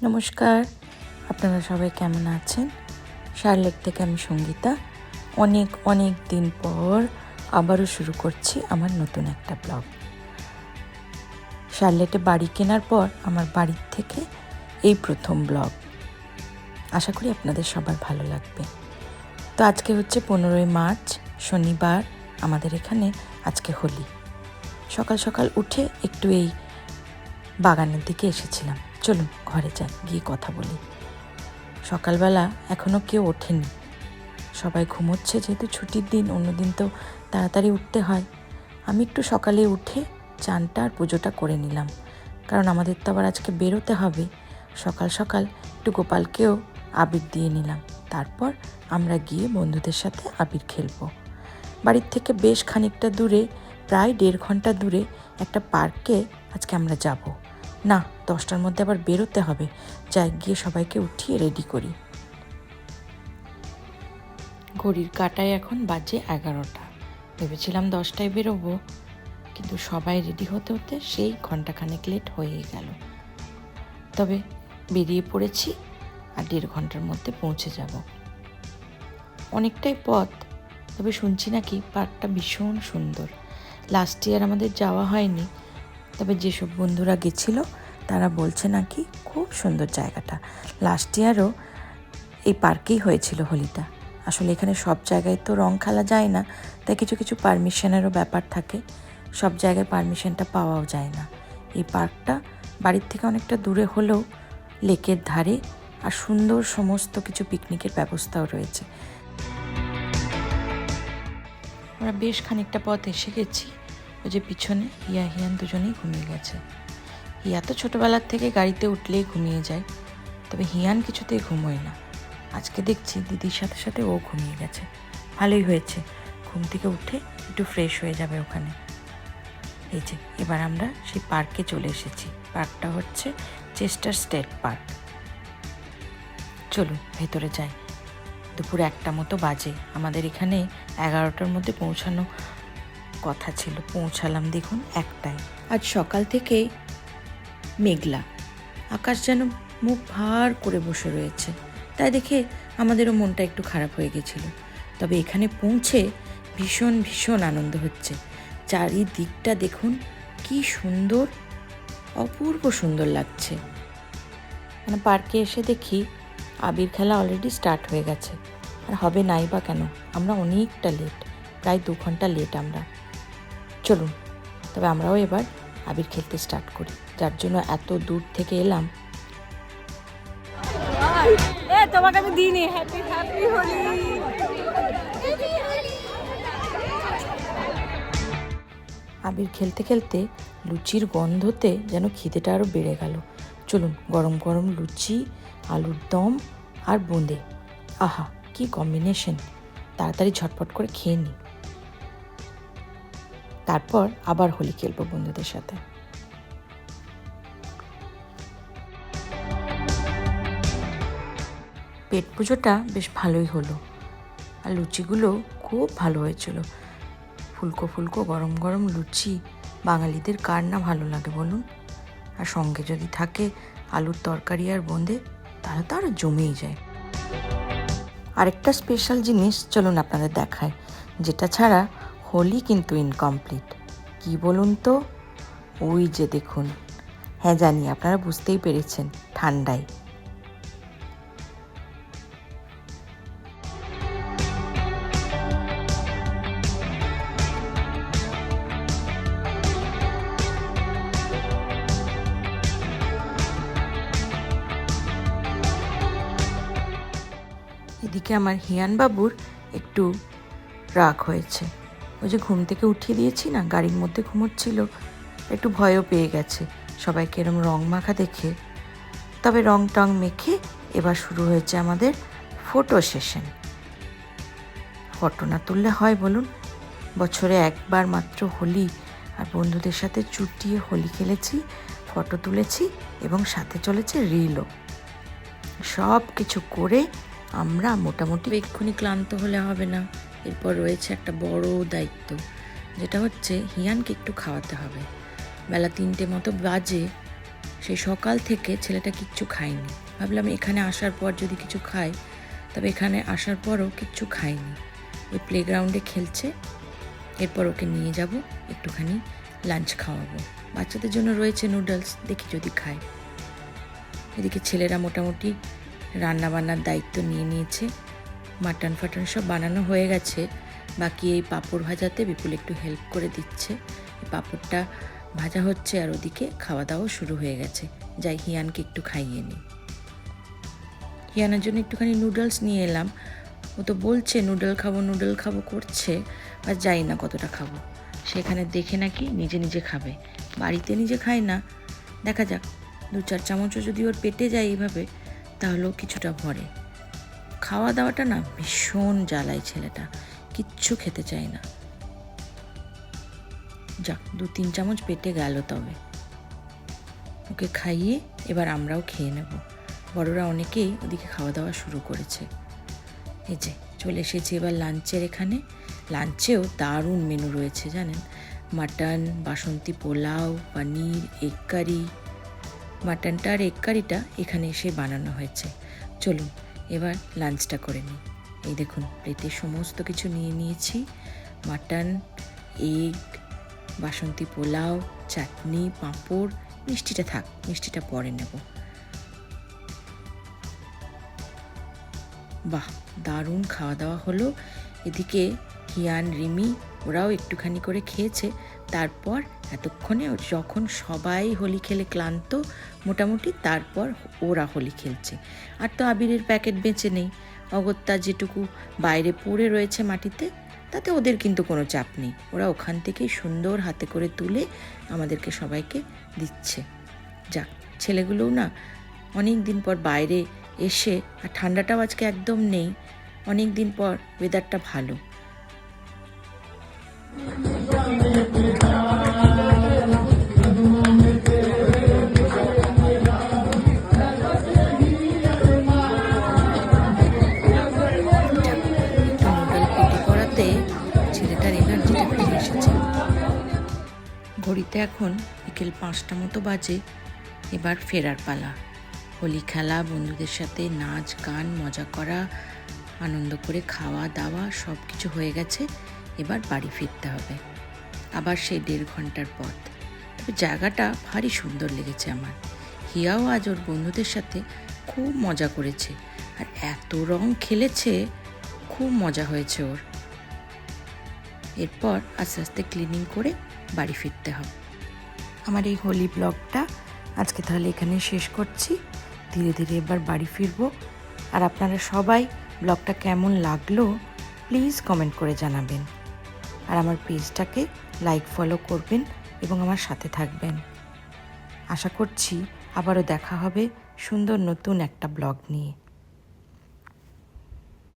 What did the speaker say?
নমস্কার, আপনারা সবাই কেমন আছেন? শার্লেট থেকে আমি সঙ্গীতা। অনেক দিন পর আবারও শুরু করছি আমার নতুন একটা ব্লগ। শার্লেটে বাড়ি কেনার পর আমার বাড়ির থেকে এই প্রথম ব্লগ। আশা করি আপনাদের সবার ভালো লাগবে। তো আজকে হচ্ছে 15ই মার্চ, শনিবার। আমাদের এখানে আজকে হোলি। সকাল সকাল উঠে একটু এই বাগানের দিকে এসেছিলাম। চলুন ঘরে যাই, গিয়ে কথা বলি। সকালবেলা এখনও কেউ ওঠেনি, সবাই ঘুমোচ্ছে, যেহেতু ছুটির দিন। অন্যদিন তো তাড়াতাড়ি উঠতে হয়। আমি একটু সকালে উঠে চানটা আর পুজোটা করে নিলাম, কারণ আমাদের তো আবার আজকে বেরোতে হবে। সকাল সকাল একটু গোপালকেও আবির দিয়ে নিলাম। তারপর আমরা গিয়ে বন্ধুদের সাথে আবির খেলবো। বাড়ির থেকে বেশ খানিকটা দূরে, প্রায় 1.5 ঘন্টা দূরে একটা পার্কে আজকে আমরা যাব। না, 10টার মধ্যে আবার বেরোতে হবে। যাই, গিয়ে সবাইকে উঠিয়ে রেডি করি। ঘড়ির কাঁটায় এখন বাজে 11টা। ভেবেছিলাম 10টায় বেরোবো, কিন্তু সবাই রেডি হতে হতে সেই ঘন্টাখানেক লেট হয়েই গেল। তবে বেরিয়ে পড়েছি, আর 1.5 ঘন্টার মধ্যে পৌঁছে যাব। অনেকটাই পথ, তবে শুনছি নাকি পার্কটা ভীষণ সুন্দর। লাস্ট ইয়ার আমাদের যাওয়া হয়নি, তবে যেসব বন্ধুরা গেছিল তারা বলছে নাকি খুব সুন্দর জায়গাটা। লাস্ট ইয়ারও এই পার্কেই হয়েছিল হোলিটা। আসলে এখানে সব জায়গায় তো রং খেলা যায় না, তাই কিছু কিছু পারমিশনেরও ব্যাপার থাকে। সব জায়গায় পারমিশনটা পাওয়াও যায় না। এই পার্কটা বাড়ির থেকে অনেকটা দূরে হলেও লেকের ধারে, আর সুন্দর সমস্ত কিছু পিকনিকের ব্যবস্থাও রয়েছে। আমরা বেশ খানিকটা পথ এসে গেছি। ওই যে পিছনে হিয়ান দুজনেই ঘুমিয়ে গেছে। হিয়া তো ছোটোবেলার থেকে গাড়িতে উঠলেই ঘুমিয়ে যায়, তবে হিয়ান কিছুতেই ঘুমোয় না। আজকে দেখছি দিদির সাথে সাথে ও ঘুমিয়ে গেছে। ভালোই হয়েছে, ঘুম থেকে উঠে একটু ফ্রেশ হয়ে যাবে ওখানে। এই যে এবার আমরা সেই পার্কে চলে এসেছি। পার্কটা হচ্ছে চেস্টার স্টেট পার্ক। চলুন ভেতরে যাই। দুপুর 1টা মতো বাজে। আমাদের এখানে 11টার মধ্যে পৌঁছানো কথা ছিল, পৌঁছালাম দেখুন 1টায়। আজ সকাল থেকেই মেঘলা, আকাশ যেন মুখ ভার করে বসে রয়েছে। তাই দেখে আমাদেরও মনটা একটু খারাপ হয়ে গেছিল। তবে এখানে পৌঁছে ভীষণ আনন্দ হচ্ছে। চারিদিকটা দেখুন কি সুন্দর, অপূর্ব সুন্দর লাগছে। মানে পার্কে এসে দেখি আবির খেলা অলরেডি স্টার্ট হয়ে গেছে। আর হবে নাই বা কেন, আমরা অনেকটা লেট, প্রায় 2 ঘন্টা লেট আমরা। চলুন তবে আমরাও এবার আবির খেলতে স্টার্ট করি, যার জন্য এত দূর থেকে এলাম। তোমাকে আমি দিইনি। Happy happy Holi. আবির খেলতে খেলতে লুচির গন্ধতে যেন খিদেটা আরও বেড়ে গেল। চলুন গরম গরম লুচি, আলুর দম আর বোঁদে, আহা কি কম্বিনেশন! তাড়াতাড়ি ঝটপট করে খেয়ে নিই, তারপর আবার হোলি খেলবো বন্ধুদের সাথে। পেট পুজোটা বেশ ভালোই হলো, আর লুচিগুলো খুব ভালো হয়েছিল। ফুলকো ফুলকো গরম গরম লুচি বাঙালিদের কার না ভালো লাগে বলুন? আর সঙ্গে যদি থাকে আলুর তরকারি আর বোঁদে, তাহলে তো আরও জমেই যায়। আরেকটা স্পেশাল জিনিস চলুন আপনাদের দেখায়, যেটা ছাড়া হোলি কিন্তু ইনকমপ্লিট। কি বলুন তো? ওই যে দেখুন। হ্যাঁ জানি, আপনারা বুঝতেই পেরেছেন, ঠান্ডায়। এদিকে আমার হিয়ান বাবুর একটু রাগ হয়েছে। ওই যে ঘুম থেকে উঠিয়ে দিয়েছি না, গাড়ির মধ্যে ঘুমোচ্ছিল, একটু ভয়ও পেয়ে গেছে সবাইকে এরম রং মাখা দেখে। তবে রং টং মেখে এবার শুরু হয়েছে আমাদের ফটো সেশন। ফটো না তুললে হয় বলুন? বছরে একবার মাত্র হোলি, আর বন্ধুদের সাথে চুটিয়ে হোলি খেলেছি, ফটো তুলেছি, এবং সাথে চলেছে রিলও। সব কিছু করে আমরা মোটামুটি এক্ষুনি ক্লান্ত হলে হবে না। এরপর রয়েছে একটা বড় দায়িত্ব, যেটা হচ্ছে হিয়ানকে একটু খাওয়াতে হবে। বেলা 3টে মতো বাজে, সেই সকাল থেকে ছেলেটা কিচ্ছু খায়নি। ভাবলাম এখানে আসার পর যদি কিছু খায়, তবে এখানে আসার পরও কিচ্ছু খায়নি। ওই প্লেগ্রাউন্ডে খেলছে। এরপর ওকে নিয়ে যাব, একটুখানি লাঞ্চ খাওয়াবো। বাচ্চাদের জন্য রয়েছে নুডলস, দেখি যদি খায়। এদিকে ছেলেরা মোটামুটি রান্নাবান্নার দায়িত্ব নিয়ে নিয়েছে। মাটন ফাটন সব বানানো হয়ে গেছে, বাকি এই পাঁপড় ভাজাতে বিপুল একটু হেল্প করে দিচ্ছে। এই পাঁপড়টা ভাজা হচ্ছে আর ওদিকে খাওয়া দাওয়াও শুরু হয়ে গেছে। যাই হিয়ানকে একটু খাইয়ে নিই। হিয়ানের জন্য একটুখানি নুডলস নিয়ে এলাম। ও তো বলছে নুডল খাবো করছে, আর যাই না কতটা খাবো। সেখানে দেখে নাকি নিজে নিজে খাবে, বাড়িতে নিজে খায় না। দেখা যাক, 2-4 চামচও যদি ওর পেটে যায় এইভাবে, তাহলেও কিছুটা ভরে। খাওয়া দাওয়াটা না ভীষণ জ্বালায় ছেলেটা, কিচ্ছু খেতে চায় না। যাক, 2-3 চামচ পেটে গেল। তবে ওকে খাইয়ে এবার আমরাও খেয়ে নেব। বড়রা অনেকেই ওদিকে খাওয়া দাওয়া শুরু করেছে। এই যে চলে এসেছি এবার লাঞ্চের এখানে। লাঞ্চেও দারুণ মেনু রয়েছে জানেন, মাটন, বাসন্তী পোলাও, পনির, এগ কারি। মাটনটা আর এগ কারিটা এখানে এসে বানানো হয়েছে। চলুন এবার লাঞ্চটা করে নিই। এই দেখুন প্লেটে সমস্ত কিছু নিয়ে নিয়েছি। মাটন, এগ, বাসন্তী পোলাও, চাটনি, পাঁপড়, মিষ্টিটা থাক, মিষ্টিটা পরে নেব। বাহ, দারুণ খাওয়া দাওয়া হলো। এদিকে হিয়ান, রিমি ওরাও একটুখানি করে খেয়েছে। তারপর এতক্ষণে যখন সবাই হোলি খেলে ক্লান্ত মোটামুটি, তারপর ওরা হোলি খেলছে। আর তো আবিরের প্যাকেট বেঁচে নেই, অগত্যা যেটুকু বাইরে পড়ে রয়েছে মাটিতে, তাতে ওদের কিন্তু কোনো চাপ নেই। ওরা ওখান থেকেই সুন্দর হাতে করে তুলে আমাদেরকে সবাইকে দিচ্ছে। যাক, ছেলেগুলোও না অনেক দিন পর বাইরে এসে, আর ঠান্ডাটাও আজকে একদম নেই, অনেক দিন পর ওয়েদারটা ভালো। ছেলেটার এনার্জিটা ফিরে এসেছে। ঘড়িতে এখন বিকেল 5টা মতো বাজে। এবার ফেরার পালা। হোলি খেলা, বন্ধুদের সাথে নাচ গান, মজা করা, আনন্দ করে খাওয়া দাওয়া সব কিছু হয়ে গেছে। এবার বাড়ি ফিরতে হবে, আবার সেই 1.5 ঘন্টার পথ। তবে জায়গাটা ভারী সুন্দর লেগেছে আমার। হিয়াও আজ ওর বন্ধুদের সাথে খুব মজা করেছে, আর এত রং খেলেছে, খুব মজা হয়েছে ওর। এরপর আস্তে আস্তে ক্লিনিং করে বাড়ি ফিরতে হবে। আমার এই হোলি ব্লগটা আজকে তাহলে এখানে শেষ করছি। ধীরে ধীরে এবার বাড়ি ফিরবো। আর আপনারা সবাই ব্লগটা কেমন লাগলো প্লিজ কমেন্ট করে জানাবেন। আর আমার পেজটাকে লাইক ফলো করবেন এবং আমার সাথে থাকবেন। আশা করছি আবারও দেখা হবে সুন্দর নতুন একটা ব্লগ নিয়ে।